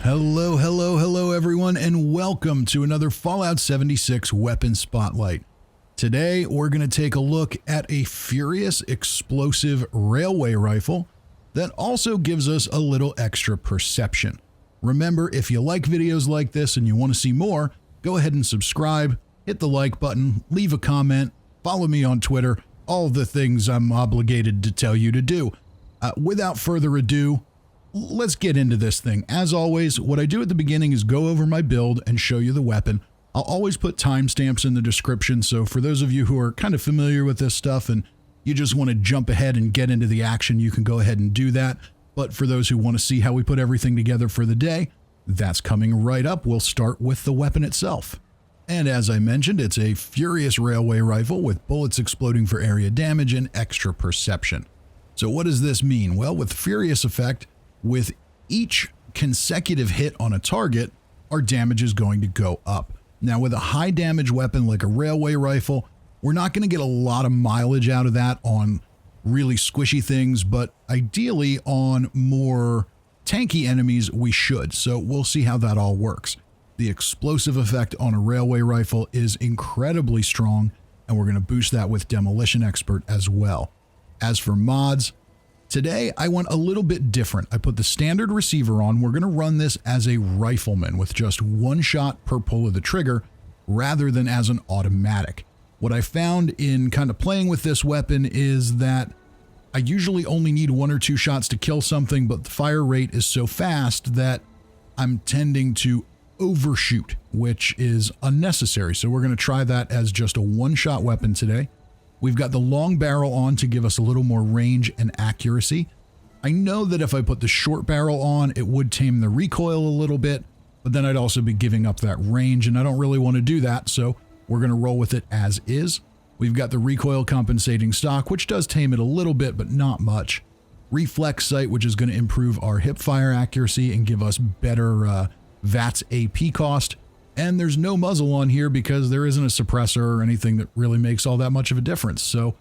Hello everyone, and welcome to another Fallout 76 Weapon Spotlight. Today we're going to take a look at a furious explosive railway rifle that also gives us a little extra perception. Remember, if you like videos like this and you want to see more, go ahead and subscribe, hit the like button, leave a comment, follow me on Twitter, all the things I'm obligated to tell you to do. Without further ado, let's get into this thing. As always, what I do at the beginning is go over my build and show you the weapon. I'll always put timestamps in the description, so for those of you who are kind of familiar with this stuff and you just want to jump ahead and get into the action, you can go ahead and do that. But for those who want to see how we put everything together for the day, that's coming right up. We'll start with the weapon itself. And as I mentioned, it's a furious railway rifle with bullets exploding for area damage and extra perception. So what does this mean? Well, with furious effect, with each consecutive hit on a target, our damage is going to go up. Now, with a high damage weapon like a railway rifle, we're not going to get a lot of mileage out of that on really squishy things, but ideally on more tanky enemies, we should. So we'll see how that all works. The explosive effect on a railway rifle is incredibly strong, and we're going to boost that with Demolition Expert as well. As for mods, today I went a little bit different. I put the standard receiver on. We're going to run this as a rifleman with just one shot per pull of the trigger rather than as an automatic. What I found in kind of playing with this weapon is that I usually only need 1 or 2 shots to kill something, but the fire rate is so fast that I'm tending to overshoot, which is unnecessary. So we're going to try that as just a one-shot weapon today. We've got the long barrel on to give us a little more range and accuracy. I know that if I put the short barrel on, it would tame the recoil a little bit, but then I'd also be giving up that range, and I don't really want to do that, so we're going to roll with it as is. We've got the recoil compensating stock, which does tame it a little bit, but not much. Reflex sight, which is going to improve our hip fire accuracy and give us better VATS AP cost. And there's no muzzle on here because there isn't a suppressor or anything that really makes all that much of a difference. So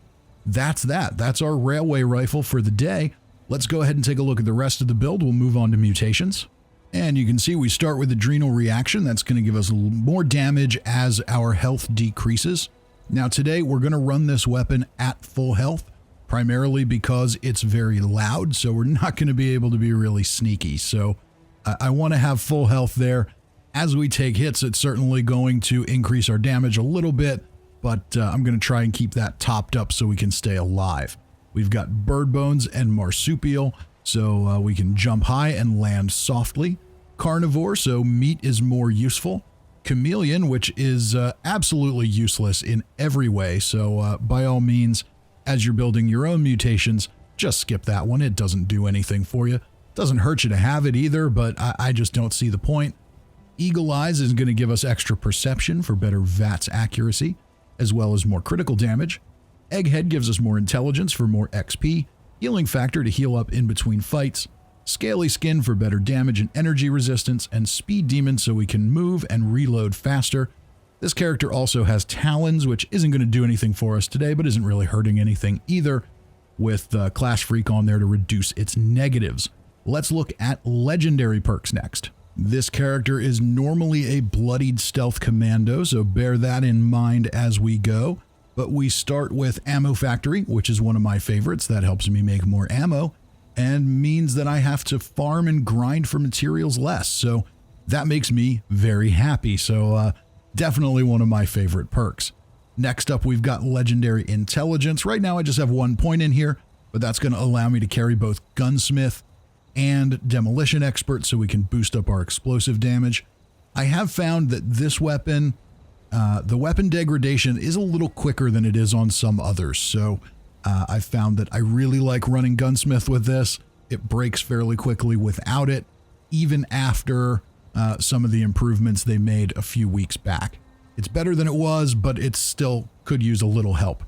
that's that. That's our railway rifle for the day. Let's go ahead and take a look at the rest of the build. We'll move on to mutations. And you can see we start with adrenal reaction. That's going to give us a little more damage as our health decreases. Now today we're going to run this weapon at full health, primarily because it's very loud. So we're not going to be able to be really sneaky. So I want to have full health there. As we take hits, it's certainly going to increase our damage a little bit, but I'm going to try and keep that topped up so we can stay alive. We've got bird bones and marsupial, so we can jump high and land softly. Carnivore, so meat is more useful. Chameleon, which is absolutely useless in every way, so by all means, as you're building your own mutations, just skip that one. It doesn't do anything for you. Doesn't hurt you to have it either, but I just don't see the point. Eagle Eyes is going to give us extra perception for better VATS accuracy, as well as more critical damage. Egghead gives us more intelligence for more XP, healing factor to heal up in between fights, Scaly Skin for better damage and energy resistance, and Speed Demon so we can move and reload faster. This character also has Talons, which isn't going to do anything for us today, but isn't really hurting anything either, with Clash Freak on there to reduce its negatives. Let's look at legendary perks next. This character is normally a bloodied stealth commando, so bear that in mind as we go. But we start with Ammo Factory, which is one of my favorites. That helps me make more ammo and means that I have to farm and grind for materials less. So that makes me very happy. So definitely one of my favorite perks. Next up, we've got Legendary Intelligence. Right now, I just have 1 point in here, but that's going to allow me to carry both Gunsmith and Demolition Expert so we can boost up our explosive damage. I have found that this weapon, the weapon degradation is a little quicker than it is on some others. So I found that I really like running Gunsmith with this. It breaks fairly quickly without it, even after some of the improvements they made a few weeks back. It's better than it was, but it still could use a little help.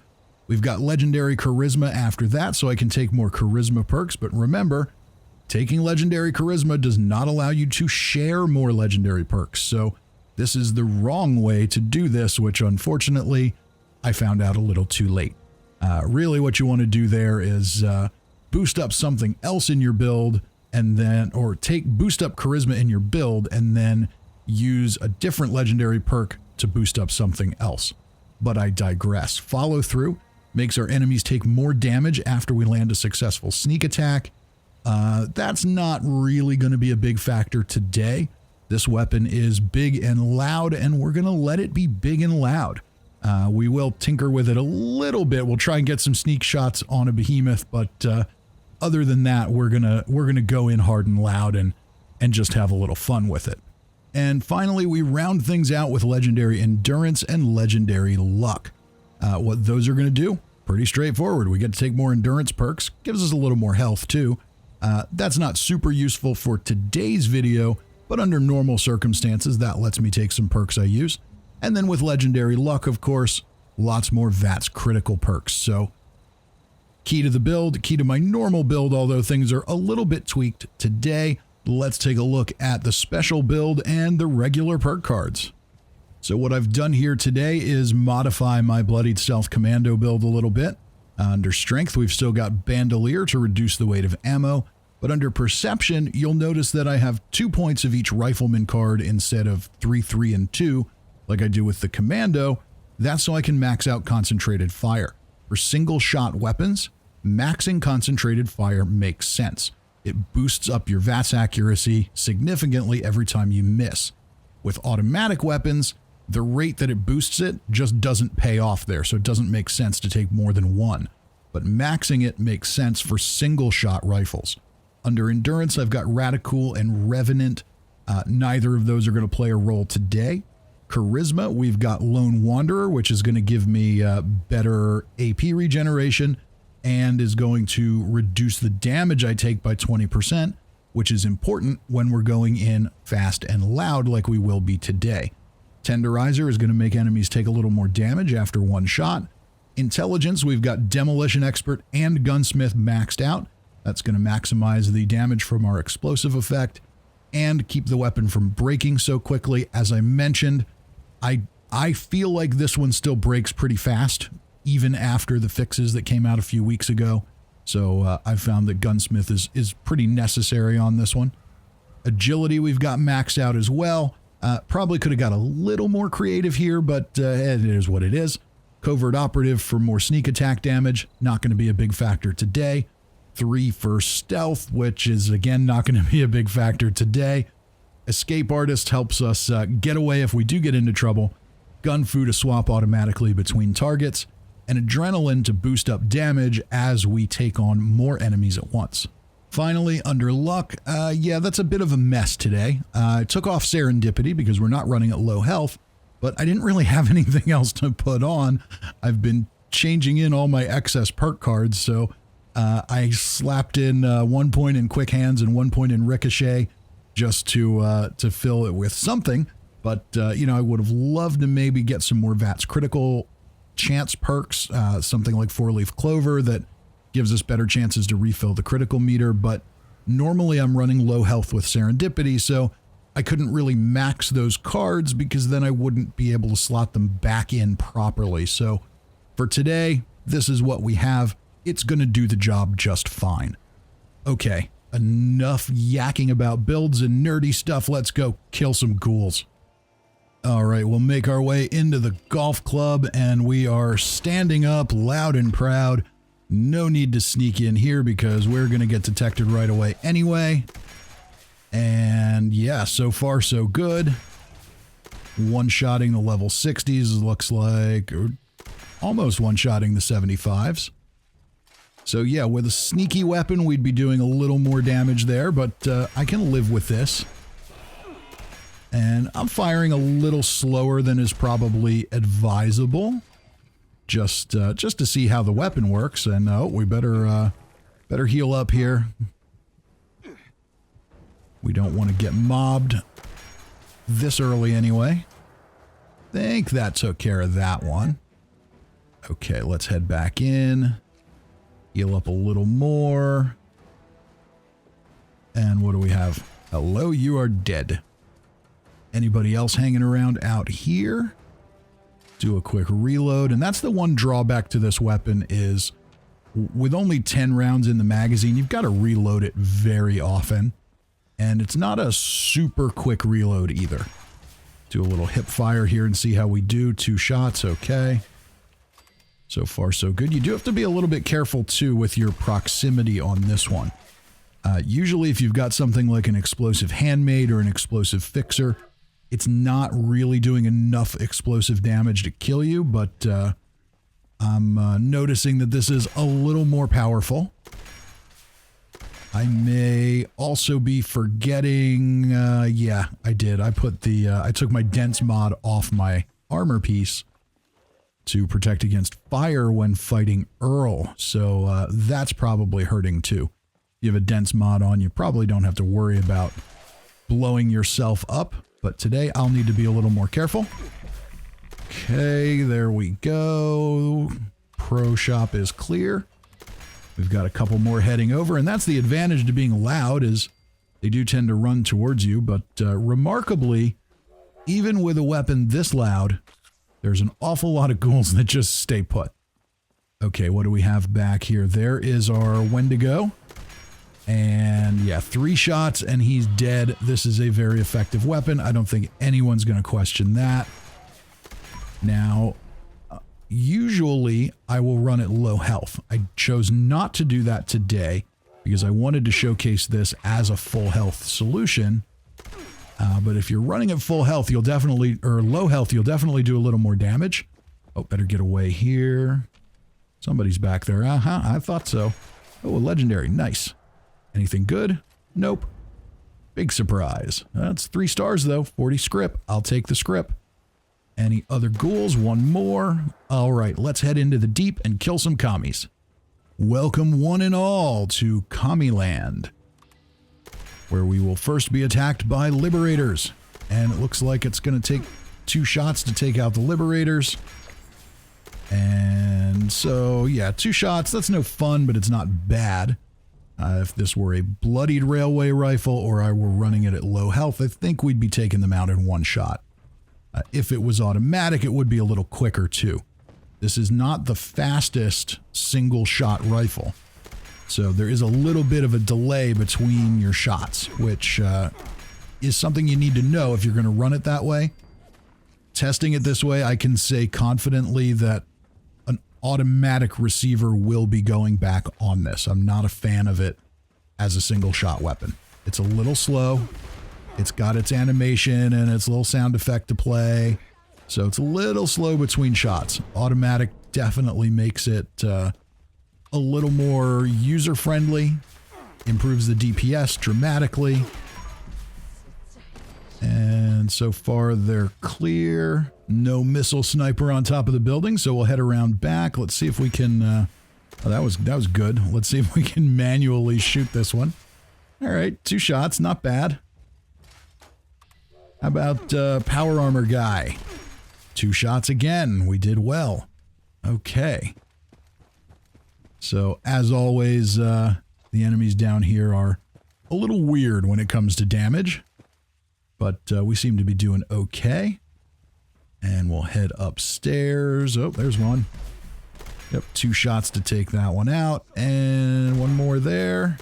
We've got Legendary Charisma after that, so I can take more Charisma perks, but remember, taking Legendary Charisma does not allow you to share more Legendary perks, so this is the wrong way to do this, which unfortunately I found out a little too late. Really what you want to do there is boost up something else in your build and then, or boost up charisma in your build and then use a different legendary perk to boost up something else. But I digress. Follow through makes our enemies take more damage after we land a successful sneak attack. That's not really going to be a big factor today. This weapon is big and loud, and we're going to let it be big and loud. We will tinker with it a little bit. We'll try and get some sneak shots on a behemoth, but other than that, we're gonna go in hard and loud and just have a little fun with it. And finally, we round things out with legendary endurance and legendary luck. What those are going to do? Pretty straightforward. We get to take more endurance perks, gives us a little more health too. That's not super useful for today's video, but under normal circumstances, that lets me take some perks I use. And then with legendary luck, of course, lots more VATS critical perks. So key to the build, key to my normal build, although things are a little bit tweaked today. Let's take a look at the special build and the regular perk cards. So what I've done here today is modify my Bloodied Stealth Commando build a little bit. Under Strength, we've still got Bandolier to reduce the weight of ammo, but under Perception, you'll notice that I have 2 points of each Rifleman card instead of 3, 3, and 2, like I do with the Commando. That's so I can max out Concentrated Fire. For single-shot weapons, maxing Concentrated Fire makes sense. It boosts up your VATS accuracy significantly every time you miss. With automatic weapons, the rate that it boosts it just doesn't pay off there, so it doesn't make sense to take more than one. But maxing it makes sense for single-shot rifles. Under Endurance, I've got Radical and Revenant. Neither of those are going to play a role today. Charisma, we've got Lone Wanderer, which is going to give me better AP regeneration and is going to reduce the damage I take by 20%, which is important when we're going in fast and loud like we will be today. Tenderizer is going to make enemies take a little more damage after one shot. Intelligence, we've got Demolition Expert and Gunsmith maxed out. That's going to maximize the damage from our explosive effect and keep the weapon from breaking so quickly. As I mentioned, I feel like this one still breaks pretty fast, even after the fixes that came out a few weeks ago. So I found that Gunsmith is pretty necessary on this one. Agility we've got maxed out as well. Probably could have got a little more creative here, but it is what it is. Covert Operative for more sneak attack damage, not going to be a big factor today. 3 for stealth, which is again not going to be a big factor today. Escape Artist helps us get away if we do get into trouble. Gun Fu to swap automatically between targets. And Adrenaline to boost up damage as we take on more enemies at once. Finally, under Luck, yeah, that's a bit of a mess today. I took off Serendipity because we're not running at low health, but I didn't really have anything else to put on. I've been changing in all my excess perk cards, so I slapped in 1 point in Quick Hands and 1 point in Ricochet just to fill it with something. But, you know, I would have loved to maybe get some more VATS critical chance perks, something like 4-Leaf Clover that gives us better chances to refill the critical meter, but normally I'm running low health with Serendipity, so I couldn't really max those cards because then I wouldn't be able to slot them back in properly. So for today, this is what we have. It's going to do the job just fine. Okay, enough yakking about builds and nerdy stuff. Let's go kill some ghouls. All right, we'll make our way into the golf club, and we are standing up loud and proud. No need to sneak in here because we're going to get detected right away anyway. And yeah, so far so good. One-shotting the level 60s looks like, or almost one-shotting the 75s. So yeah, with a sneaky weapon, we'd be doing a little more damage there, but I can live with this. And I'm firing a little slower than is probably advisable. Just to see how the weapon works, and we better heal up here. We don't want to get mobbed this early anyway. Think that took care of that one. Okay, let's head back in. Heal up a little more. And what do we have? Hello, you are dead. Anybody else hanging around out here? Do a quick reload, and that's the one drawback to this weapon is with only 10 rounds in the magazine, you've got to reload it very often. And it's not a super quick reload either. Do a little hip fire here and see how we do. 2 shots, okay. So far, so good. You do have to be a little bit careful, too, with your proximity on this one. Usually, if you've got something like an explosive handmade or an explosive fixer, it's not really doing enough explosive damage to kill you, but I'm noticing that this is a little more powerful. I may also be forgetting, yeah, I did. I put the, I took my dense mod off my armor piece to protect against fire when fighting Earl, so that's probably hurting too. If you have a dense mod on, you probably don't have to worry about blowing yourself up, but today I'll need to be a little more careful. Okay, there we go. Pro shop is clear. We've got a couple more heading over, and that's the advantage to being loud, is they do tend to run towards you, but remarkably, even with a weapon this loud, there's an awful lot of ghouls that just stay put. Okay, what do we have back here? There is our Wendigo. And yeah, 3 shots and he's dead. This is a very effective weapon. I don't think anyone's going to question that. Now, usually I will run at low health. I chose not to do that today because I wanted to showcase this as a full health solution. But if you're running at full health, you'll definitely, or low health, you'll definitely do a little more damage. Oh, better get away here. Somebody's back there. I thought so. Oh, a legendary. Nice. Anything good? Nope. Big surprise. That's 3 stars though. 40 script. I'll take the script. Any other ghouls? 1 more. All right, let's head into the deep and kill some commies. Welcome one and all to Commie Land, where we will first be attacked by Liberators. And it looks like it's going to take 2 shots to take out the Liberators. And so, yeah, 2 shots. That's no fun, but it's not bad. If this were a bloodied railway rifle or I were running it at low health, I think we'd be taking them out in 1 shot. If it was automatic, it would be a little quicker too. This is not the fastest single shot rifle. So there is a little bit of a delay between your shots, which is something you need to know if you're going to run it that way. Testing it this way, I can say confidently that an automatic receiver will be going back on this. I'm not a fan of it as a single shot weapon. It's a little slow. It's got its animation and its little sound effect to play. So it's a little slow between shots. Automatic definitely makes it a little more user-friendly. Improves the DPS dramatically. And so far they're clear. No missile sniper on top of the building, so we'll head around back. Let's see if we can... oh, that was good. Let's see if we can manually shoot this one. All right, 2 shots, not bad. How about power armor guy? 2 shots again. We did well. Okay. So, as always, the enemies down here are a little weird when it comes to damage. But we seem to be doing okay. And we'll head upstairs. Oh, there's one. Yep, 2 shots to take that one out. And 1 more there.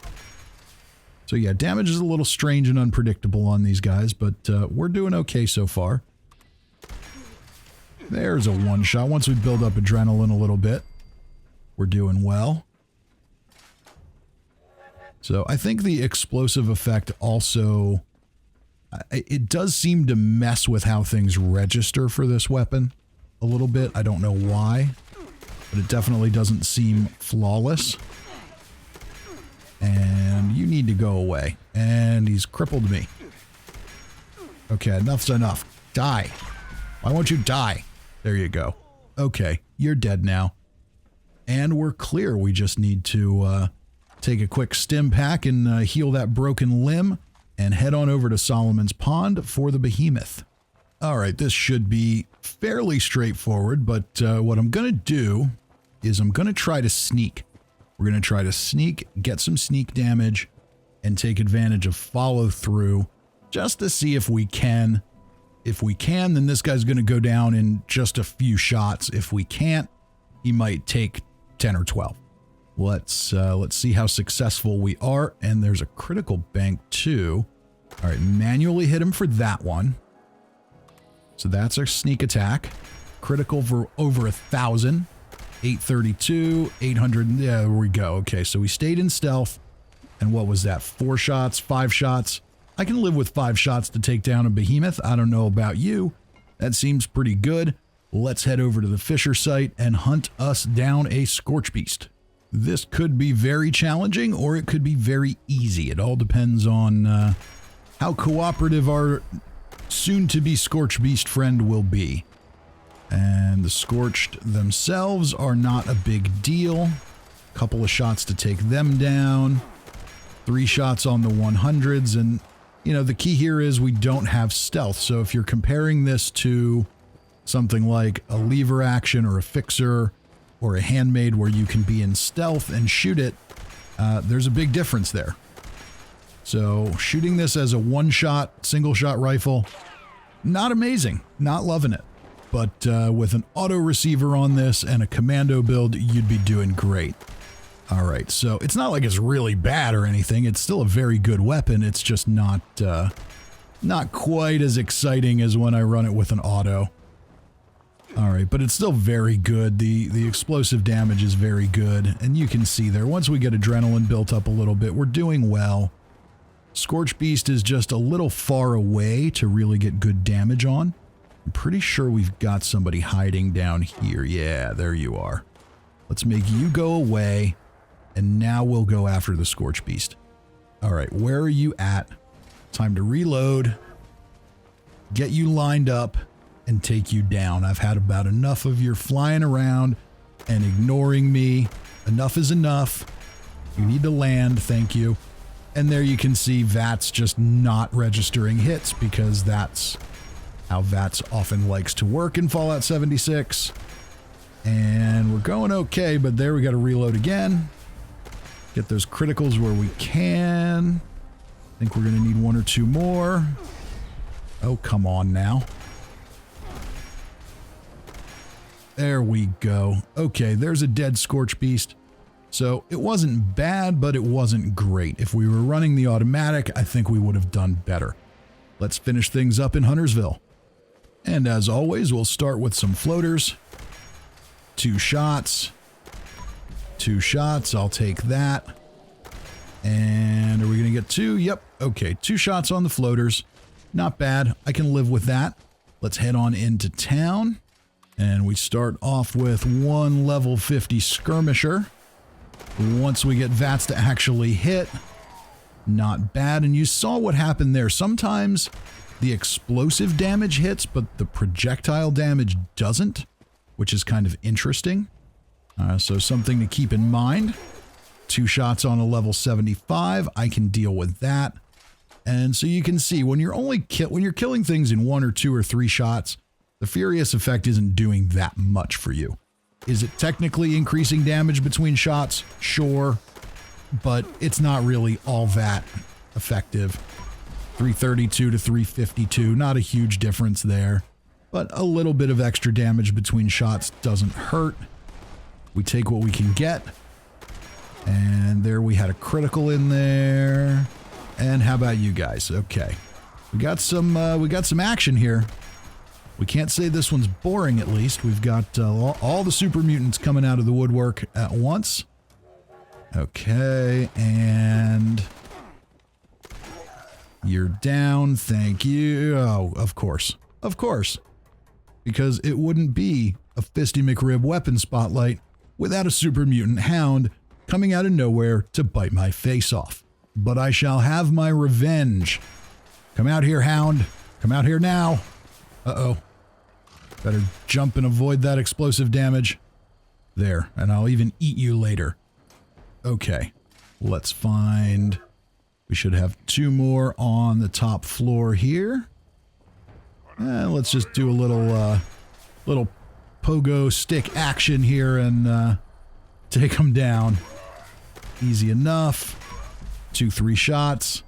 So yeah, damage is a little strange and unpredictable on these guys, but we're doing okay so far. There's a 1 shot. Once we build up adrenaline a little bit, we're doing well. So I think the explosive effect also... it does seem to mess with how things register for this weapon a little bit. I don't know why, but it definitely doesn't seem flawless. And you need to go away. And he's crippled me. Okay, enough's enough. Die. Why won't you die? There you go. Okay, you're dead now. And we're clear. We just need to take a quick stim pack and heal that broken limb and head on over to Solomon's Pond for the Behemoth. All right, this should be fairly straightforward, but what I'm going to do is I'm going to try to sneak. We're going to try to sneak, get some sneak damage, and take advantage of follow through just to see if we can. If we can, then this guy's going to go down in just a few shots. If we can't, he might take 10 or 12. Let's see how successful we are. And there's a critical bank too. All right, manually hit him for that one. So that's our sneak attack. Critical for over 1,000. 832, 800. Yeah, there we go. Okay, so we stayed in stealth. And what was that? 4 shots, 5 shots. I can live with 5 shots to take down a behemoth. I don't know about you. That seems pretty good. Let's head over to the Fissure site and hunt us down a Scorchbeast. This could be very challenging or it could be very easy. It all depends on how cooperative our soon-to-be Scorchbeast friend will be. And the Scorched themselves are not a big deal. Couple of shots to take them down. 3 shots on the 100s. And, you know, the key here is we don't have stealth. So if you're comparing this to something like a lever action or a fixer or a handmade where you can be in stealth and shoot it, there's a big difference there. So shooting this as a one-shot, single-shot rifle, not amazing. Not loving it. But with an auto receiver on this and a commando build, you'd be doing great. All right, so it's not like it's really bad or anything. It's still a very good weapon. It's just not quite as exciting as when I run it with an auto. All right, but it's still very good. The explosive damage is very good. And you can see there, once we get adrenaline built up a little bit, we're doing well. Scorchbeast is just a little far away to really get good damage on. I'm pretty sure we've got somebody hiding down here. Yeah, there you are. Let's make you go away, and now we'll go after the Scorchbeast. All right, where are you at? Time to reload, get you lined up, and take you down. I've had about enough of your flying around and ignoring me. Enough is enough. You need to land, thank you. And there you can see VATS just not registering hits because that's how VATS often likes to work in Fallout 76. And we're going okay, but there we got to reload again. Get those criticals where we can. I think we're going to need 1 or 2 more. Oh, come on now. There we go. Okay, there's a dead Scorchbeast. So it wasn't bad, but it wasn't great. If we were running the automatic, I think we would have done better. Let's finish things up in Huntersville. And as always, we'll start with some floaters. 2 shots. 2 shots, I'll take that. And are we going to get 2? Yep. Okay, 2 shots on the floaters. Not bad. I can live with that. Let's head on into town. And we start off with 1 level 50 skirmisher. Once we get VATS to actually hit, not bad. And you saw what happened there. Sometimes the explosive damage hits, but the projectile damage doesn't, which is kind of interesting. So something to keep in mind. 2 shots on a level 75. I can deal with that. And so you can see when you're when you're killing things in 1 or 2 or 3 shots, the Furious effect isn't doing that much for you. Is it technically increasing damage between shots? Sure. But it's not really all that effective. 332 to 352, not a huge difference there. But a little bit of extra damage between shots doesn't hurt. We take what we can get. And there we had a critical in there. And how about you guys? Okay. We got some action here. We can't say this one's boring, at least. We've got all the super mutants coming out of the woodwork at once. Okay, and you're down. Thank you. Oh, of course. Of course. Because it wouldn't be a Fisty McRib weapon spotlight without a super mutant hound coming out of nowhere to bite my face off. But I shall have my revenge. Come out here, hound. Come out here now. Uh-oh. Better jump and avoid that explosive damage. There, and I'll even eat you later. Okay, let's find... We should have 2 more on the top floor here. Let's just do a little pogo stick action here and take them down. Easy enough. 2-3 shots.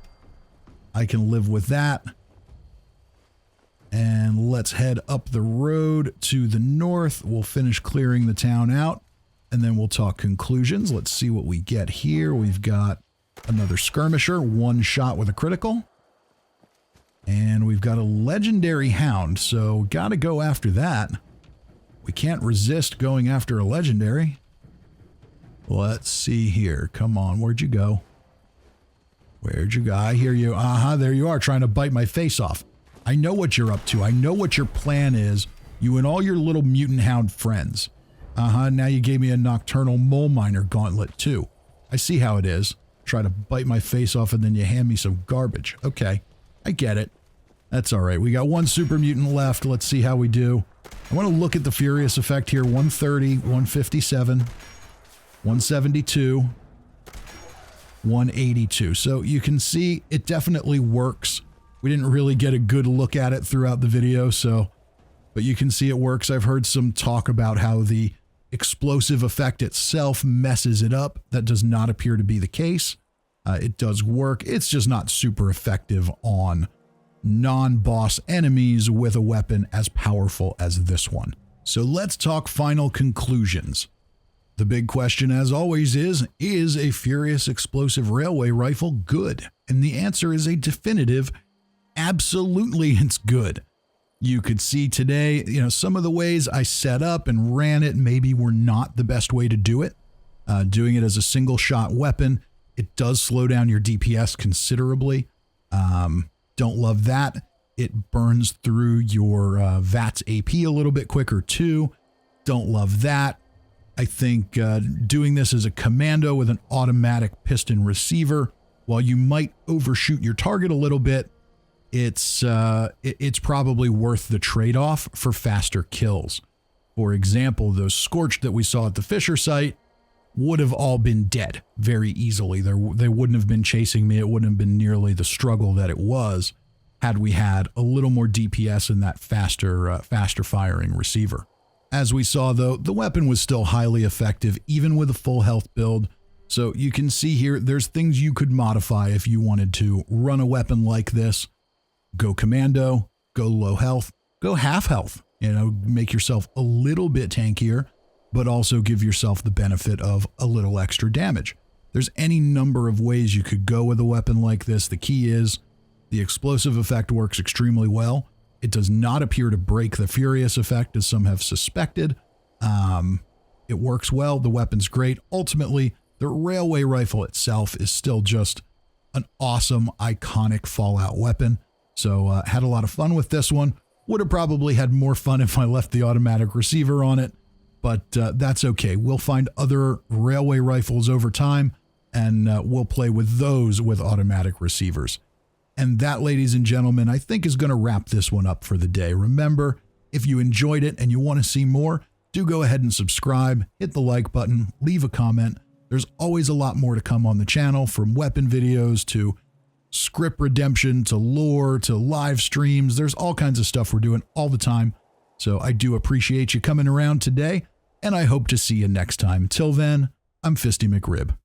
I can live with that. And let's head up the road to the north. We'll finish clearing the town out. and then we'll talk conclusions. Let's see what we get here. We've got another skirmisher, one shot with a critical. And we've got a legendary hound, so gotta go after that. We can't resist going after a legendary. Let's see here. Come on, where'd you go? Where'd you go? I hear you. There you are, trying to bite my face off. I know what you're up to. I know what your plan is. You and all your little mutant hound friends. Now you gave me a nocturnal mole miner gauntlet too. I see how it is. Try to bite my face off and then you hand me some garbage. Okay, I get it. That's all right. We got one super mutant left. Let's see how we do. I want to look at the Furious effect here. 130, 157, 172, 182. So you can see it definitely works. We didn't really get a good look at it throughout the video, but you can see it works. I've heard some talk about how the explosive effect itself messes it up. That does not appear to be the case. It does work. It's just not super effective on non-boss enemies with a weapon as powerful as this one. So let's talk final conclusions. The big question, as always, is a Furious Explosive Railway Rifle good? And the answer is a definitive, absolutely it's good. You could see today, some of the ways I set up and ran it maybe were not the best way to do it. Doing it as a single shot weapon, it does slow down your DPS considerably. Don't love that. It burns through your VATS AP a little bit quicker too. Don't love that. I think doing this as a commando with an automatic piston receiver, while you might overshoot your target a little bit, it's probably worth the trade-off for faster kills. For example, those Scorched that we saw at the Fissure site would have all been dead very easily. They wouldn't have been chasing me. It wouldn't have been nearly the struggle that it was had we had a little more DPS in that faster firing receiver. As we saw though, the weapon was still highly effective even with a full health build. So you can see here, there's things you could modify if you wanted to run a weapon like this. Go commando, go low health, go half health, make yourself a little bit tankier, but also give yourself the benefit of a little extra damage. There's any number of ways you could go with a weapon like this. The key is the explosive effect works extremely well. It does not appear to break the Furious effect as some have suspected. It works well. The weapon's great. Ultimately, the railway rifle itself is still just an awesome, iconic Fallout weapon. So had a lot of fun with this one. Would have probably had more fun if I left the automatic receiver on it. But that's okay. We'll find other railway rifles over time, and we'll play with those with automatic receivers. And that, ladies and gentlemen, I think is going to wrap this one up for the day. Remember, if you enjoyed it and you want to see more, do go ahead and subscribe, hit the like button, leave a comment. There's always a lot more to come on the channel, from weapon videos to script redemption to lore to live streams. There's all kinds of stuff we're doing all the time. So I do appreciate you coming around today, and I hope to see you next time. Till then, I'm Fisty McRib.